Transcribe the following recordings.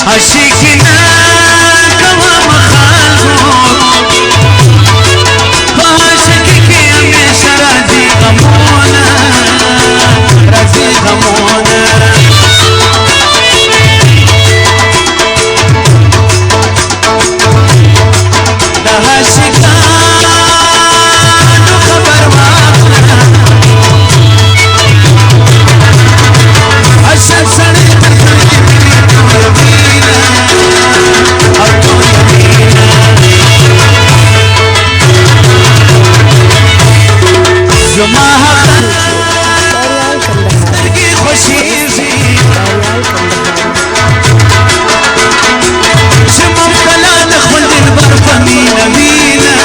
عشقنا كوا مخالفو فعشقك همیشه راضی غمونا راضی غمونا دا عشقانو خبر واخله عشق سړی تر زړګي مینه او ټوله مینه زما هغه سترګې خوښېږي چې مبتلا د خپل دلبر په مینه مینه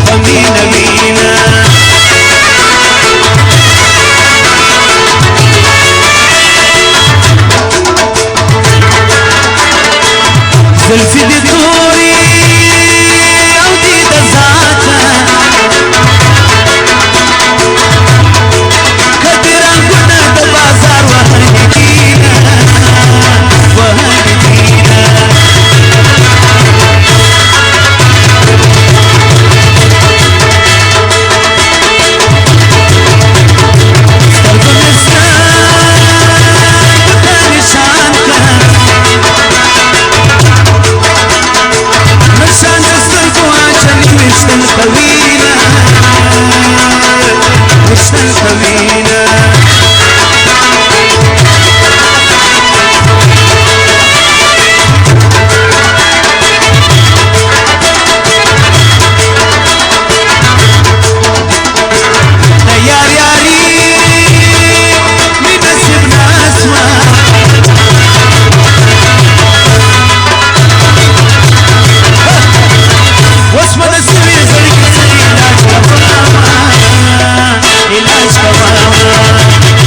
په مینه مینه زلفې دې تورې او دې د ذاته که دې رنګونه د بازار وهلې دینه وهلې دینه سترګو مې ستا ته نشان کړه نشان د سترګو اچوي ویشتل کوینه ویشتل کوینه د یار یاري مې نصیب نسوه اوس به د سوي زړګي څه علاج کومه علاج کومه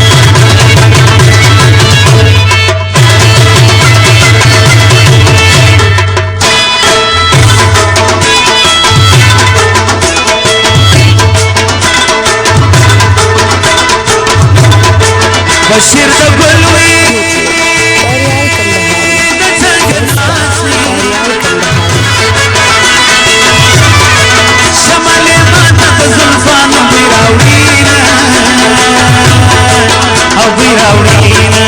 بشیر د ګل وي د څنګه ناز وي شمالې ماته د زلفانو بوی راوړينه او بوی راوړينه